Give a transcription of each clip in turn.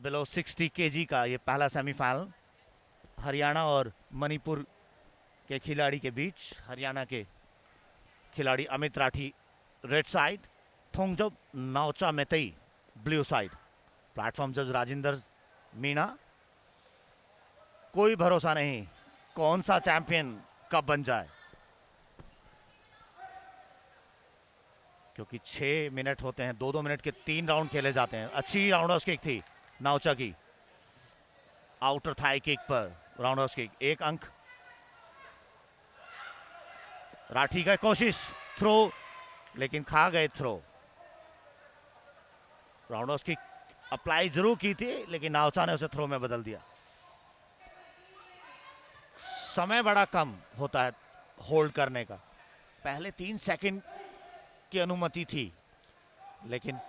Below 60 KG का ये पहला सेमीफाइनल हरियाणा और मणिपुर के खिलाड़ी के बीच। हरियाणा के खिलाड़ी Amit Rathi red side, थोंगजब नाओचा Meitei blue side. Platform जज राजेंद्र मीणा। कोई भरोसा नहीं कौन सा चैंपियन कब बन जाए, क्योंकि 6 मिनट होते हैं, 2-2 मिनट के 3 राउंड खेले जाते हैं। अच्छी राउंड किक थी नाओचा की, आउटर थाई किक पर राउंड किक, 1 अंक। राठी का कोशिश थ्रो, लेकिन खा गए थ्रो। राउंड किक अप्लाई जरूर की थी, लेकिन नाओचा ने उसे थ्रो में बदल दिया। समय बड़ा कम होता है होल्ड करने का। पहले 3 सेकंड की अनुमति थी, लेकिन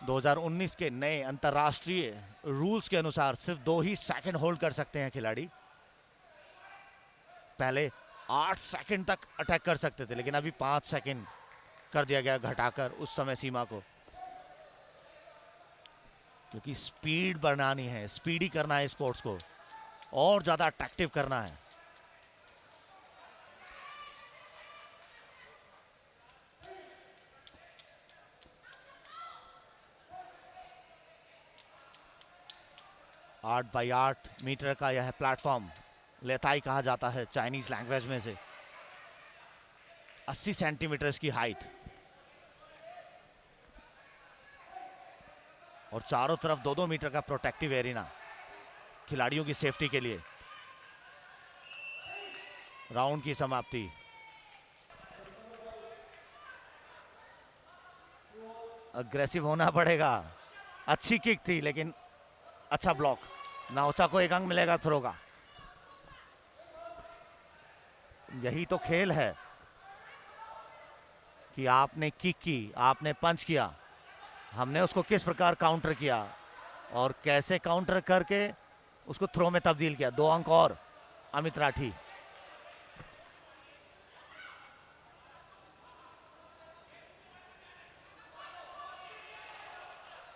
2019 के नए अंतरराष्ट्रीय रूल्स के अनुसार सिर्फ 2 ही सेकंड होल्ड कर सकते हैं खिलाड़ी। पहले 8 सेकंड तक अटैक कर सकते थे, लेकिन अभी 5 सेकंड कर दिया गया घटाकर उस समय सीमा को, क्योंकि स्पीड बनानी है, स्पीडी करना है स्पोर्ट्स को, और ज्यादा अट्रैक्टिव करना है। आठ बाई 8 मीटर का यह प्लेटफॉर्म लेताई कहा जाता है चाइनीज लैंग्वेज में से। 80 सेंटीमीटर की हाइट, और चारों तरफ 2-2 मीटर का प्रोटेक्टिव एरिना खिलाड़ियों की सेफ्टी के लिए। राउंड की समाप्ति। अग्रेसिव होना पड़ेगा। अच्छी किक थी, लेकिन अच्छा ब्लॉक। नाओचा को 1 अंक मिलेगा थ्रो का। यही तो खेल है कि आपने किक की, आपने पंच किया, हमने उसको किस प्रकार काउंटर किया और कैसे काउंटर करके उसको थ्रो में तब्दील किया। 2 अंक और अमित राठी।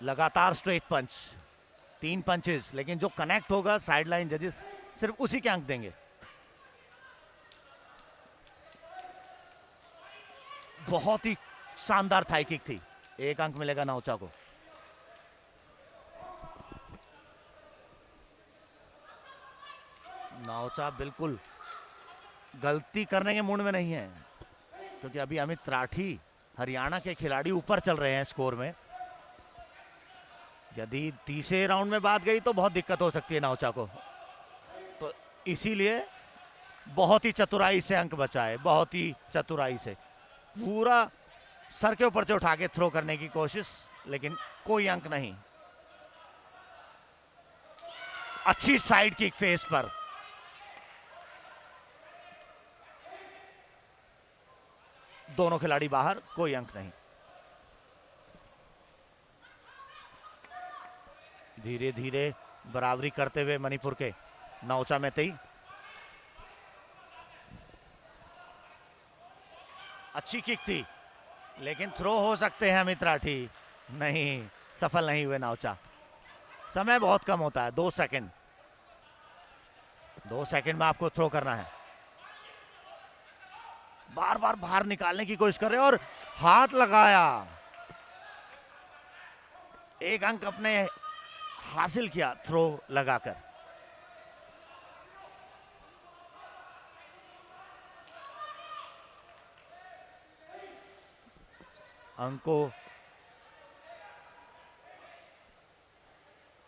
लगातार स्ट्रेट पंच, 3 पंचेस, लेकिन जो कनेक्ट होगा साइड लाइन जजेस सिर्फ उसी के अंक देंगे। बहुत ही शानदार थाई किक थी, 1 अंक मिलेगा नाओचा को। नाओचा बिल्कुल गलती करने के मूड में नहीं है, क्योंकि अभी अमित राठी हरियाणा के खिलाड़ी ऊपर चल रहे हैं स्कोर में। यदि तीसरे राउंड में बात गई तो बहुत दिक्कत हो सकती है नाओचा को, तो इसीलिए बहुत ही चतुराई से अंक बचाए, बहुत ही चतुराई से पूरा सर के ऊपर से उठा के थ्रो करने की कोशिश, लेकिन कोई अंक नहीं। अच्छी साइड किक फेस पर, दोनों खिलाड़ी बाहर, कोई अंक नहीं। धीरे धीरे बराबरी करते हुए मणिपुर के नाओचा मेतई। अच्छी किक थी, लेकिन थ्रो हो सकते हैं अमित राठी। नहीं, सफल नहीं हुए नाओचा। समय बहुत कम होता है, 2 सेकंड। 2 सेकंड में आपको थ्रो करना है। बार बार बाहर निकालने की कोशिश कर रहे और हाथ लगाया। 1 अंक अपने हासिल किया थ्रो लगाकर।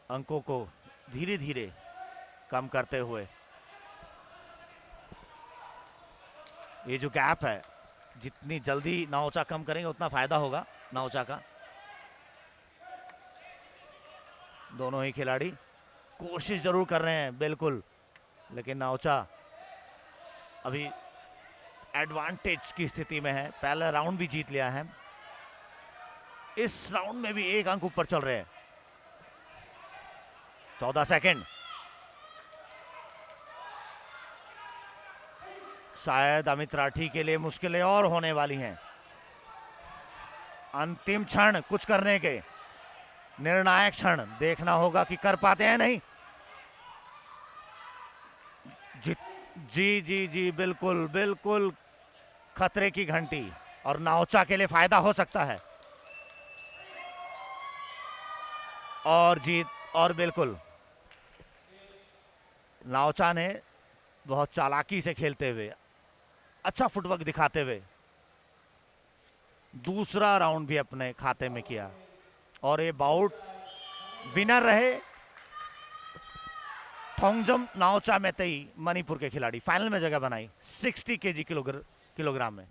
अंकों को धीरे धीरे कम करते हुए, ये जो गैप है, जितनी जल्दी नाओचा कम करेंगे उतना फायदा होगा नाओचा का। दोनों ही खिलाड़ी कोशिश जरूर कर रहे हैं बिल्कुल, लेकिन नाओचा अभी एडवांटेज की स्थिति में है। पहला राउंड भी जीत लिया है, इस राउंड में भी 1 अंक ऊपर चल रहे हैं। 14 सेकंड। शायद अमित राठी के लिए मुश्किलें और होने वाली हैं। अंतिम क्षण कुछ करने के, निर्णायक क्षण, देखना होगा कि कर पाते हैं नहीं। जी जी जी जी, बिल्कुल बिल्कुल खतरे की घंटी, और नाओचा के लिए फायदा हो सकता है। और जीत, और बिल्कुल नाओचा ने बहुत चालाकी से खेलते हुए, अच्छा फुटवर्क दिखाते हुए दूसरा राउंड भी अपने खाते में किया, और ये बाउट विनर रहे थोंगजम नाओचा मेतेई, मणिपुर के खिलाड़ी। फाइनल में जगह बनाई 60 केजी किलोग्राम में।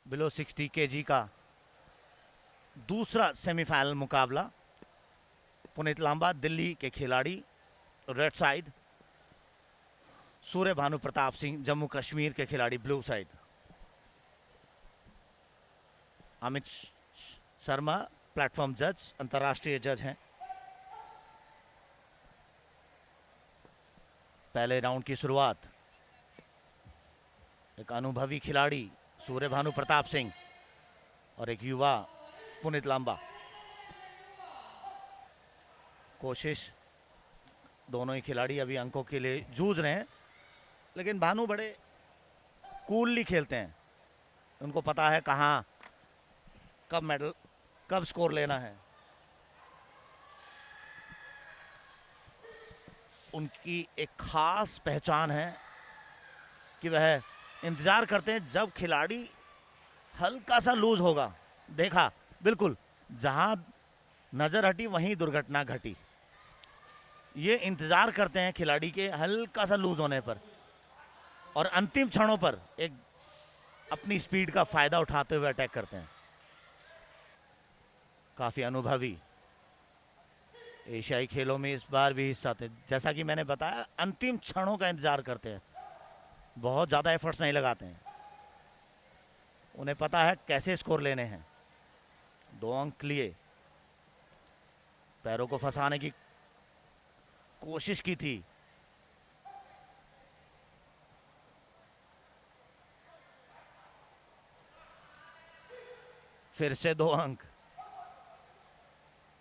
बिलो 60 केजी का दूसरा सेमीफाइनल मुकाबला। पुनीत लांबा दिल्ली के खिलाड़ी रेड साइड, सूर्य भानु प्रताप सिंह जम्मू कश्मीर के खिलाड़ी blue side. Amit Sharma platform जज, अंतर्राष्ट्रीय जज हैं। पहले राउंड की शुरुआत एक अनुभवी खिलाड़ी सूर्य भानु प्रताप सिंह और एक युवा पुनीत लांबा। कोशिश, दोनों ही खिलाड़ी अभी अंकों के लिए जूझ रहे हैं, लेकिन भानु बड़े कूलली खेलते हैं। उनको पता है कहाँ कब मेडल, कब स्कोर लेना है। उनकी एक खास पहचान है कि वह इंतजार करते हैं जब खिलाड़ी हल्का सा लूज होगा। देखा, बिल्कुल जहां नजर हटी वहीं दुर्घटना घटी। ये इंतजार करते हैं खिलाड़ी के हल्का सा लूज होने पर, और अंतिम क्षणों पर एक अपनी स्पीड का फायदा उठाते हुए अटैक करते हैं। काफी अनुभवी, एशियाई खेलों में इस बार भी हिस्सा थे। जैसा कि मैंने बताया, अंतिम क्षणों का इंतजार करते हैं, बहुत ज्यादा एफर्ट्स नहीं लगाते हैं। उन्हें पता है कैसे स्कोर लेने हैं। 2 अंक लिए, पैरों को फंसाने की कोशिश की थी। फिर से 2 अंक।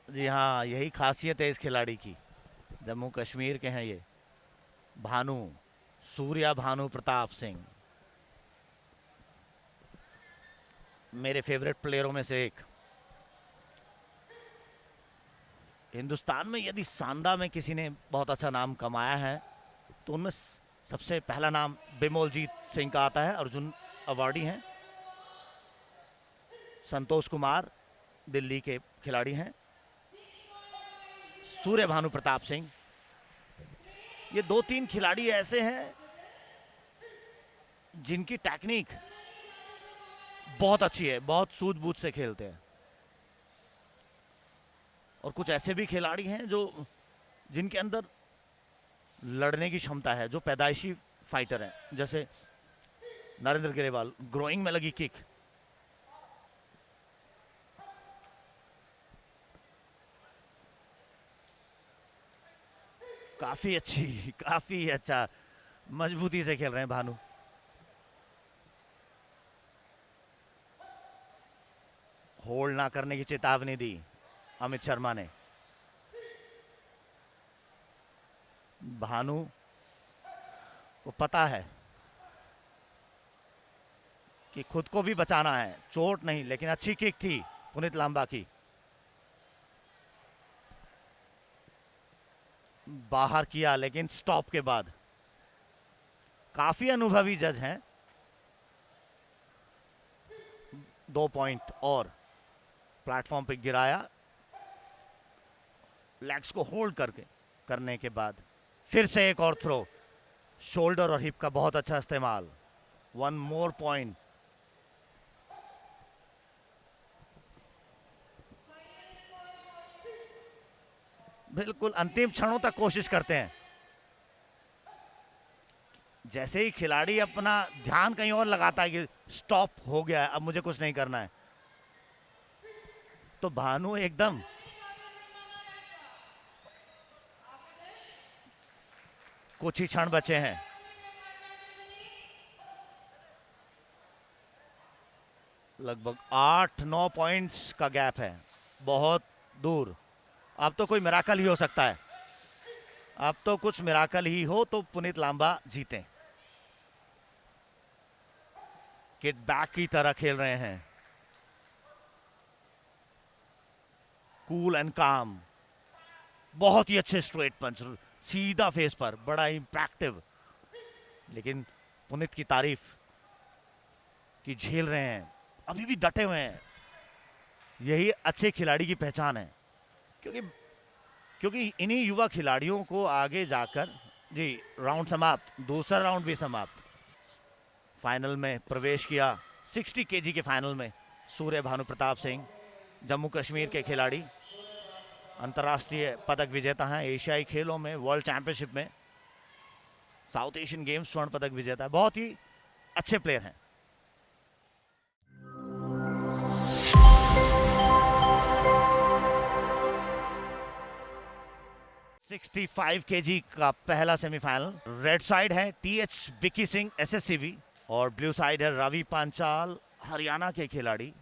जी हाँ, यही खासियत है इस खिलाड़ी की। जम्मू कश्मीर के हैं ये भानु, सूर्या भानु प्रताप सिंह, मेरे फेवरेट प्लेयरों में से एक। हिंदुस्तान में यदि सांडा में किसी ने बहुत अच्छा नाम कमाया है तो उनमें सबसे पहला नाम बिमोलजीत सिंह का आता है। अर्जुन अवार्डी हैं। संतोष कुमार दिल्ली के खिलाड़ी हैं। सूर्य भानु प्रताप सिंह, ये 2-3 खिलाड़ी ऐसे हैं जिनकी टेक्निक बहुत अच्छी है, बहुत सूझबूझ से खेलते हैं। और कुछ ऐसे भी खिलाड़ी हैं जो जिनके अंदर लड़ने की क्षमता है, जो पैदाइशी फाइटर हैं, जैसे नरेंद्र ग्रेवाल, ग्रोइंग में लगी किक। काफी अच्छी, काफी अच्छा, मजबूती से खेल रहे हैं भानु। होल्ड ना करने की चेतावनी दी अमित शर्मा ने। भानु को पता है कि खुद को भी बचाना है, चोट नहीं, लेकिन अच्छी किक थी पुनीत लांबा की। बाहर किया, लेकिन स्टॉप के बाद। काफी अनुभवी जज हैं। 2 पॉइंट और प्लेटफॉर्म पे गिराया, लेग्स को होल्ड करने के बाद फिर से एक और थ्रो, शोल्डर और हिप का बहुत अच्छा इस्तेमाल। 1 मोर पॉइंट। बिल्कुल अंतिम क्षणों तक कोशिश करते हैं। जैसे ही खिलाड़ी अपना ध्यान कहीं और लगाता है कि स्टॉप हो गया है, अब मुझे कुछ नहीं करना है, तो भानु एकदम कुछ ही क्षण बचे हैं। लगभग 8-9 पॉइंट्स का गैप है, बहुत दूर। अब तो कोई मिराकल ही हो सकता है, अब तो कुछ मिराकल ही हो तो पुनीत लांबा जीते। किड बैक की तरह खेल रहे हैं, कूल एंड काम। बहुत ही अच्छे स्ट्रेट पंच, सीधा फेस पर, बड़ा इंपैक्टिव। लेकिन पुनीत की तारीफ कि झेल रहे हैं, अभी भी डटे हुए हैं। यही अच्छे खिलाड़ी की पहचान है, क्योंकि क्योंकि इन्हीं युवा खिलाड़ियों को आगे जाकर। जी, राउंड समाप्त, दूसरा राउंड भी समाप्त। फाइनल में प्रवेश किया, 60 केजी के फाइनल में सूर्य भानु प्रताप सिंह, जम्मू कश्मीर के खिलाड़ी, अंतर्राष्ट्रीय पदक विजेता हैं, एशियाई खेलों में, वर्ल्ड चैंपियनशिप में, साउथ एशियन गेम्स स्वर्ण पदक विजेता है, बहुत ही अच्छे प्लेयर हैं। 65 केजी का पहला सेमीफाइनल। रेड साइड है टीएच विक्की सिंह एसएससीवी और ब्लू साइड है रवि पांचाल, हरियाणा के खिलाड़ी।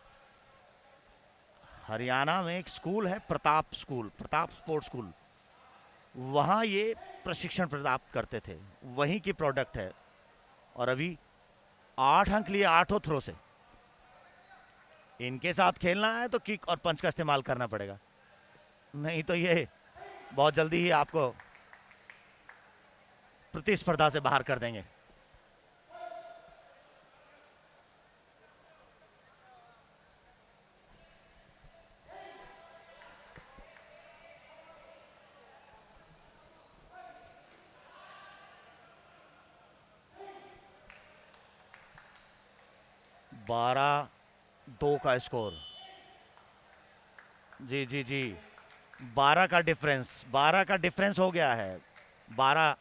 हरियाणा में एक स्कूल है, Pratap school, Pratap sports school, वहां ये प्रशिक्षण प्राप्त करते थे, वहीं की प्रोडक्ट है। और अभी 8 अंक लिए 8 थ्रो से। इनके साथ खेलना है तो किक और पंच का इस्तेमाल करना पड़ेगा, नहीं तो ये बहुत जल्दी ही आपको प्रतिस्पर्धा से बाहर कर देंगे। बारह 2 का स्कोर। जी जी जी, 12 का डिफरेंस, 12 का डिफरेंस हो गया है। 12,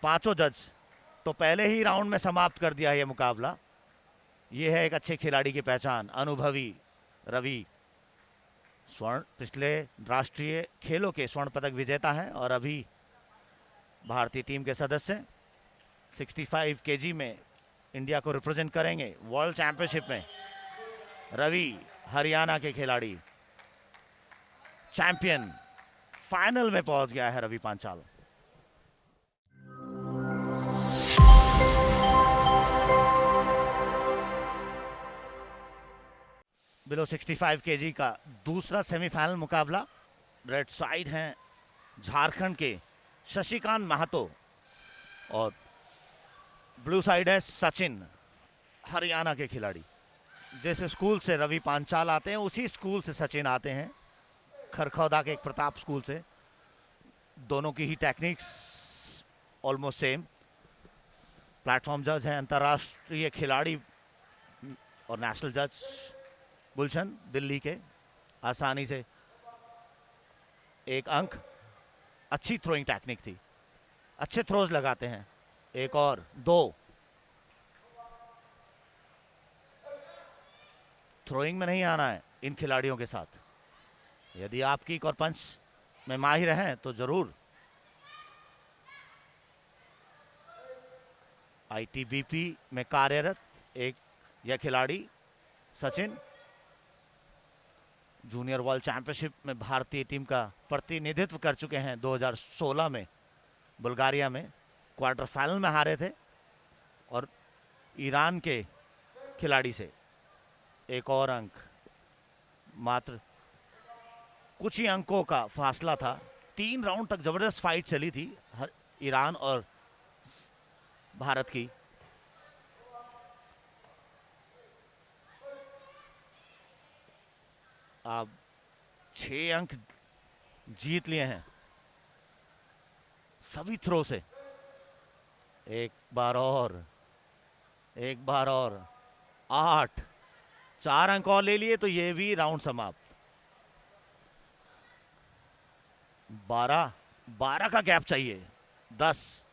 पांचों जज तो पहले ही राउंड में समाप्त कर दिया है ये मुकाबला। ये है एक अच्छे खिलाड़ी की पहचान, अनुभवी रवि। स्वर्ण, पिछले राष्ट्रीय खेलों के स्वर्ण पदक विजेता हैं और अभी भारतीय टीम के सदस्य। 65 केजी में इंडिया को रिप्रेजेंट करेंगे वर्ल्ड चैंपियनशिप में। रवि, हरियाणा के खिलाड़ी, चैंपियन, फाइनल में पहुंच गया है रवि पांचाल। बिलो 65 केजी का दूसरा सेमीफाइनल मुकाबला। रेड साइड हैं झारखंड के शशिकांत महतो और ब्लू साइड है सचिन, हरियाणा के खिलाड़ी। जिस स्कूल से रवि पांचाल आते हैं उसी स्कूल से सचिन आते हैं, खरखौदा के एक प्रताप स्कूल से। दोनों की ही टेक्निक्स ऑलमोस्ट सेम। प्लेटफॉर्म जज हैं अंतर्राष्ट्रीय खिलाड़ी और नेशनल जज गुलशन दिल्ली के। आसानी से 1 अंक, अच्छी थ्रोइंग टेक्निक थी, अच्छे थ्रोज लगाते हैं। एक और 2। थ्रोइंग में नहीं आना है इन खिलाड़ियों के साथ। यदि आप किक और पंच में माहिर हैं तो जरूर। आईटीबीपी में कार्यरत एक यह खिलाड़ी सचिन, जूनियर वर्ल्ड चैंपियनशिप में भारतीय टीम का प्रतिनिधित्व कर चुके हैं। 2016 में बुल्गारिया में क्वार्टर फाइनल में हारे थे और ईरान के खिलाड़ी से 1 और अंक, मात्र कुछ ही अंकों का फासला था। 3 राउंड तक जबरदस्त फाइट चली थी ईरान और भारत की। अब 6 अंक जीत लिए हैं सभी थ्रो से। एक बार और, एक बार और, 8, 4 अंक और ले लिए तो ये भी राउंड समाप्त। 12 का गैप चाहिए, 10।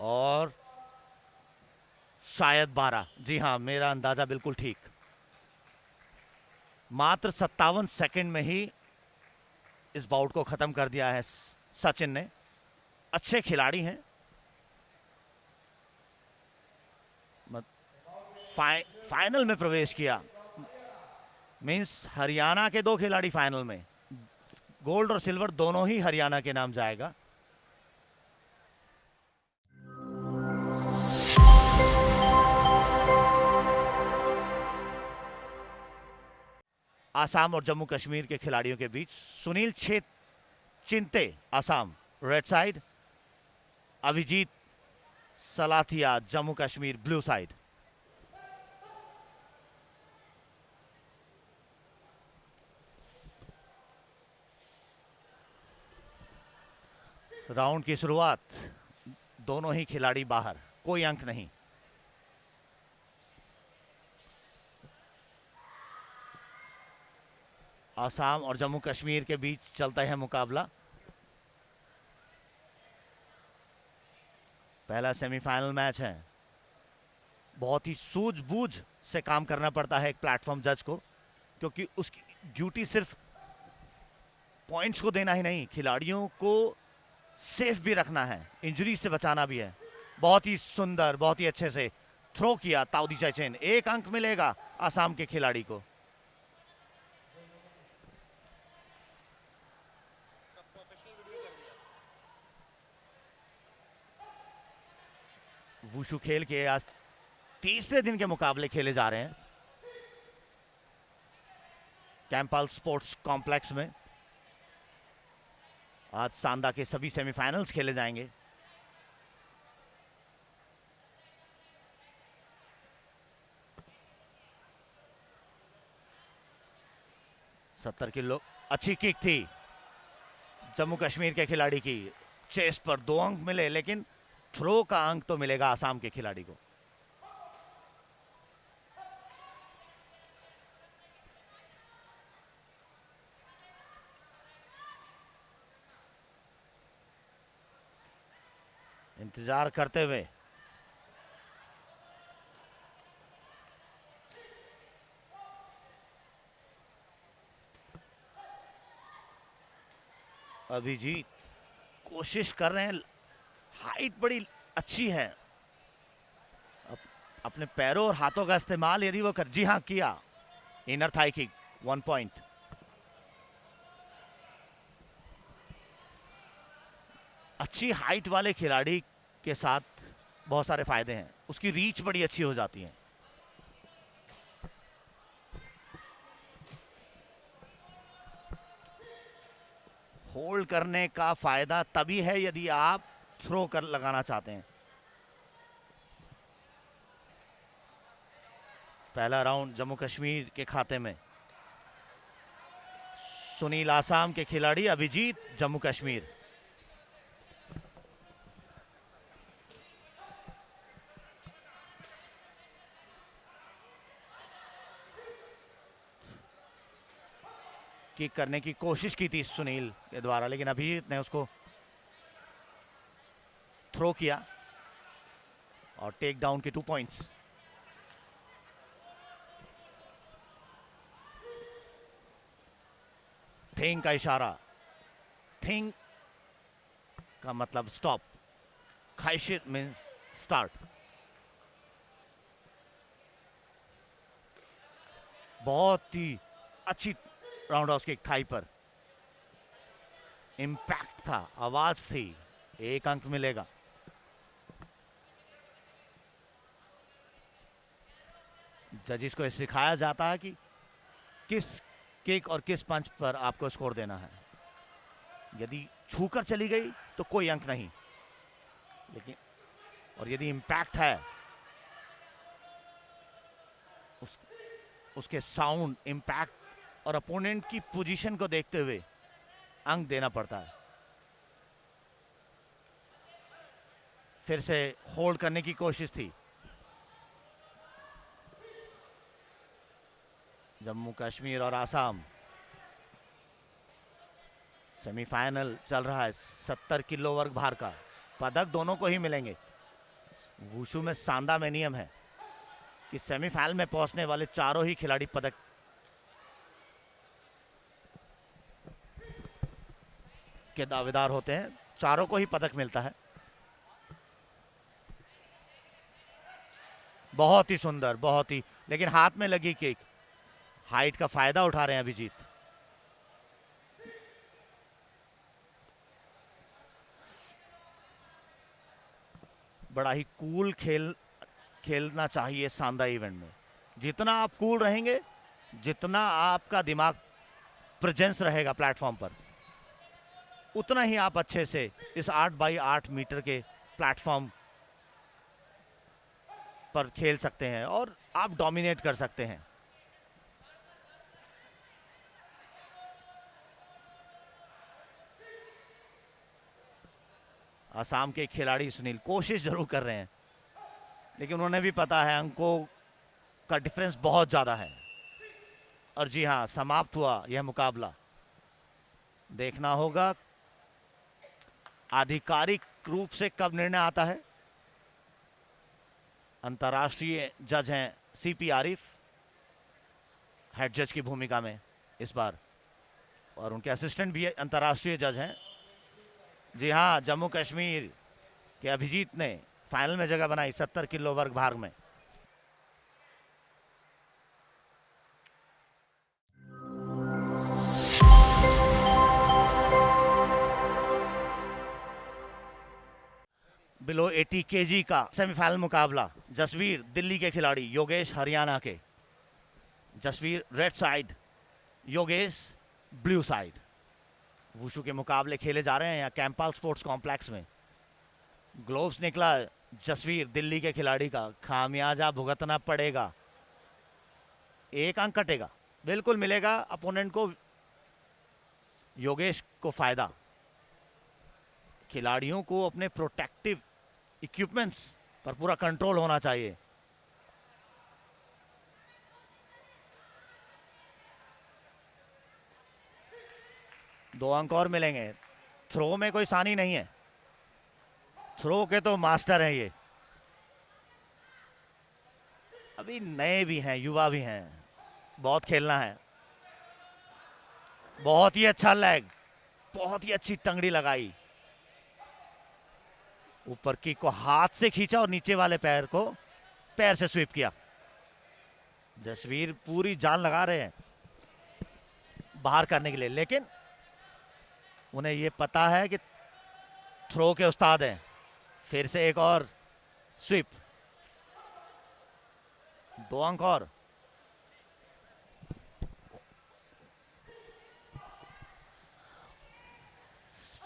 और शायद 12, जी हाँ, मेरा अंदाजा बिल्कुल ठीक। मात्र 57 सेकंड में ही इस बाउट को खत्म कर दिया है सचिन ने। अच्छे खिलाड़ी हैं। फाइनल में प्रवेश किया, मींस हरियाणा के 2 खिलाड़ी फाइनल में, गोल्ड और सिल्वर दोनों ही हरियाणा के नाम जाएगा। आसाम और जम्मू कश्मीर के खिलाड़ियों के बीच Sunil Chinte Assam red side, Abhijeet Salathia Jammu Kashmir blue side. Round की शुरुआत, दोनों ही खिलाड़ी बाहर, कोई अंक नहीं। आसाम और जम्मू कश्मीर के बीच चलता है मुकाबला। पहला सेमीफाइनल मैच है। बहुत ही सूझबूझ से काम करना पड़ता है एक प्लेटफॉर्म जज को, क्योंकि उसकी ड्यूटी सिर्फ पॉइंट्स को देना ही नहीं, खिलाड़ियों को सेफ भी रखना है, इंजरी से बचाना भी है। बहुत ही सुंदर, बहुत ही अच्छे से थ्रो किया ताउदी चैचेन। 1 अंक मिलेगा आसाम के खिलाड़ी को। वुशु खेल के आज तीसरे दिन के मुकाबले खेले जा रहे हैं कैंपल स्पोर्ट्स कॉम्प्लेक्स में। आज सांदा के सभी सेमीफाइनल्स खेले जाएंगे। सत्तर किलो अच्छी किक थी जम्मू कश्मीर के खिलाड़ी की। चेस्ट पर 2 अंक मिले, लेकिन थ्रो का अंक तो मिलेगा आसाम के खिलाड़ी को। इंतजार करते हुए अभिजीत कोशिश कर रहे हैं, हाइट बड़ी अच्छी है। अपने पैरों और हाथों का इस्तेमाल यदि वो कर, जी हां किया, इनर थाई किक 1 पॉइंट। अच्छी हाइट वाले खिलाड़ी के साथ बहुत सारे फायदे हैं, उसकी रीच बड़ी अच्छी हो जाती है। होल्ड करने का फायदा तभी है यदि आप थ्रो कर लगाना चाहते हैं। पहला राउंड जम्मू कश्मीर के खाते में। सुनील आसाम के खिलाड़ी, अभिजीत जम्मू कश्मीर। किक करने की कोशिश की थी सुनील के द्वारा, लेकिन अभिजीत ने उसको थ्रो किया और टेक डाउन के 2 पॉइंट्स। थिंक का इशारा, थिंक का मतलब स्टॉप, खाइशित मीन्स स्टार्ट। बहुत ही अच्छी राउंड हाउस किक थाई पर, इंपैक्ट था, आवाज थी, 1 अंक मिलेगा। जजिस को सिखाया जाता है कि किस किक और किस पंच पर आपको स्कोर देना है। यदि छूकर चली गई तो कोई अंक नहीं, लेकिन और यदि इंपैक्ट है, उसके साउंड, इंपैक्ट और अपोनेंट की पोजीशन को देखते हुए अंक देना पड़ता है। फिर से होल्ड करने की कोशिश थी। जम्मू कश्मीर और आसाम, सेमीफाइनल चल रहा है। 70 किलो वर्ग भार का पदक दोनों को ही मिलेंगे। वुशु में सांदा में नियम है कि सेमीफाइनल में पहुंचने वाले चारों ही खिलाड़ी पदक। के दावेदार होते हैं। चारों को ही पदक मिलता है। बहुत ही सुंदर, बहुत ही, लेकिन हाथ में लगी किक। हाइट का फायदा उठा रहे हैं अभिजीत। बड़ा ही कूल खेलना चाहिए सांदा इवेंट में। जितना आप कूल रहेंगे, जितना आपका दिमाग प्रेजेंस रहेगा प्लेटफॉर्म पर, उतना ही आप अच्छे से इस 8x8 मीटर के प्लेटफॉर्म पर खेल सकते हैं और आप डोमिनेट कर सकते हैं। असम के खिलाड़ी सुनील कोशिश जरूर कर रहे हैं, लेकिन उन्हें भी पता है अंकों का डिफरेंस बहुत ज्यादा है। और जी हां, समाप्त हुआ यह मुकाबला। देखना होगा आधिकारिक रूप से कब निर्णय आता है। अंतर्राष्ट्रीय जज हैं सीपी आरिफ, हेड जज की भूमिका में इस बार, और उनके असिस्टेंट भी अंतर्राष्ट्रीय जज हैं। जी हां, जम्मू कश्मीर के अभिजीत ने फाइनल में जगह बनाई 70 किलो वर्ग भाग में। बिलो 80 केजी का सेमीफाइनल मुकाबला। जसवीर दिल्ली के खिलाड़ी, योगेश हरियाणा के। Jasvir red side, Yogesh blue side. Wushu के मुकाबले खेले जा रहे हैं यहाँ कैंपाल स्पोर्ट्स कॉम्प्लेक्स में। ग्लोव्स निकला जसवीर दिल्ली के खिलाड़ी का, खामियाजा भुगतना पड़ेगा। 1 अंक कटेगा, बिल्कुल मिलेगा अपोनेंट को, योगेश को फायदा। खिलाड़ियों को अपने प्रोटेक्टिव इक्विपमेंट्स पर पूरा कंट्रोल होना चाहिए। दो अंक और मिलेंगे। थ्रो में कोई सानी नहीं है, थ्रो के तो मास्टर हैं ये। अभी नए भी हैं, युवा भी हैं, बहुत खेलना है। बहुत ही अच्छा लेग, बहुत ही अच्छी टंगड़ी लगाई। ऊपर किक को हाथ से खींचा और नीचे वाले पैर को पैर से स्वीप किया। जसवीर पूरी जान लगा रहे हैं बाहर करने के लिए, लेकिन उन्हें यह पता है कि थ्रो के उस्ताद हैं। फिर से एक और स्वीप, 2 अंक और।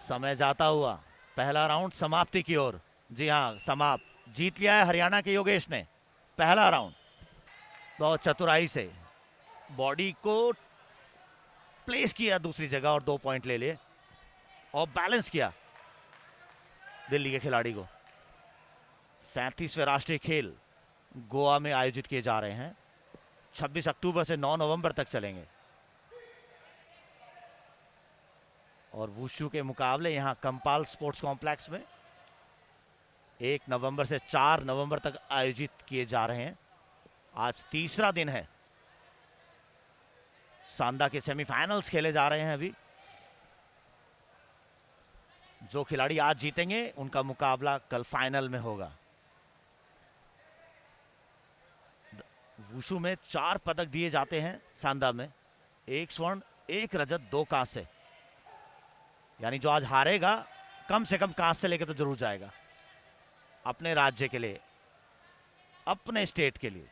समय जाता हुआ पहला राउंड समाप्ति की ओर। जी हां, समाप्त। जीत लिया है हरियाणा के योगेश ने पहला राउंड। बहुत चतुराई से बॉडी को प्लेस किया दूसरी जगह और 2 पॉइंट ले लिए और बैलेंस किया दिल्ली के खिलाड़ी को। 37वें राष्ट्रीय खेल गोवा में आयोजित किए जा रहे हैं। 26 अक्टूबर से 9 नवंबर तक चलेंगे। और वुशु के मुकाबले यहां कंपाल स्पोर्ट्स कॉम्प्लेक्स में 1 नवंबर से 4 नवंबर तक आयोजित किए जा रहे हैं। आज तीसरा दिन है। सांदा के सेमीफाइनल्स खेले जा रहे हैं अभी। जो खिलाड़ी आज जीतेंगे उनका मुकाबला कल फाइनल में होगा। वुशु में 4 पदक दिए जाते हैं सांदा में, 1 स्वर्ण 1 रजत 2 कांस्य। यानी जो आज हारेगा कम से कम कांस्य लेके तो जरूर जाएगा अपने राज्य के लिए, अपने स्टेट के लिए।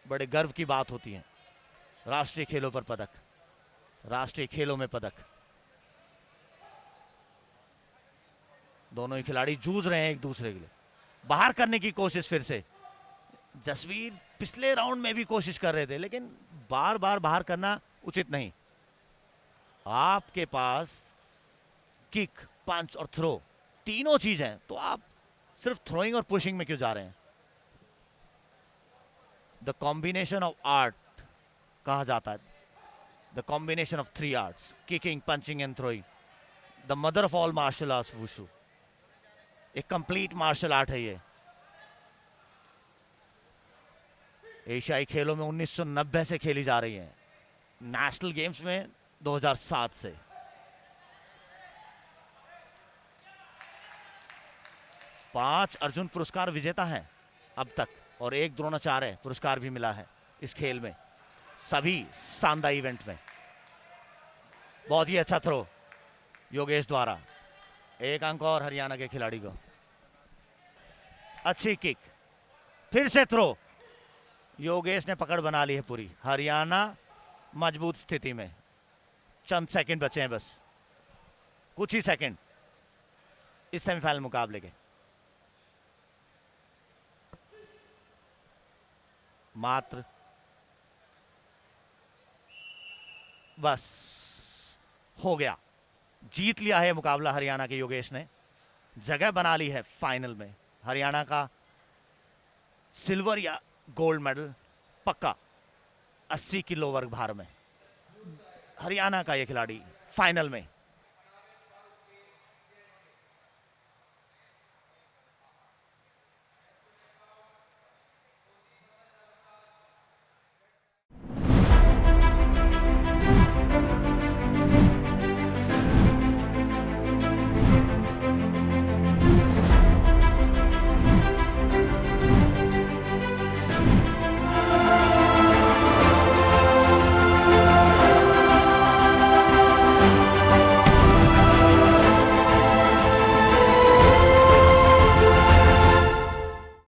बड़े गर्व की बात होती है राष्ट्रीय खेलों पर पदक, राष्ट्रीय खेलों में पदक। दोनों ही खिलाड़ी जूझ रहे हैं एक दूसरे के लिए। बाहर करने की कोशिश फिर से। जसवीर पिछले राउंड में भी कोशिश कर रहे थे, लेकिन बार बार बाहर करना उचित नहीं। आपके पास किक, पंच और थ्रो तीनों चीज हैं, तो आप सिर्फ थ्रोइंग और पुशिंग में क्यों जा रहे हैं? द कॉम्बिनेशन ऑफ आर्ट कहा जाता है, the combination of 3 arts, kicking, punching and throwing, the mother of all martial arts wushu. एक कंप्लीट मार्शल आर्ट है ये। एशियाई खेलों में 1990 से खेली जा रही है, नेशनल गेम्स में 2007 से। 5 अर्जुन पुरस्कार विजेता हैं अब तक और 1 द्रोणाचार्य पुरस्कार भी मिला है इस खेल में, सभी सांदा इवेंट में। बहुत ही अच्छा थ्रो योगेश द्वारा, 1 अंक और हरियाणा के खिलाड़ी को। अच्छी किक, फिर से थ्रो, योगेश ने पकड़ बना ली है पूरी। हरियाणा मजबूत स्थिति में, चंद सेकंड बचे हैं बस, कुछ ही सेकंड इस सेमीफाइनल मुकाबले के। मात्र बस हो गया, जीत लिया है मुकाबला हरियाणा के योगेश ने, जगह बना ली है फाइनल में। हरियाणा का सिल्वर या गोल्ड मेडल पक्का 80 किलो वर्ग भार में। हरियाणा का ये खिलाड़ी फाइनल में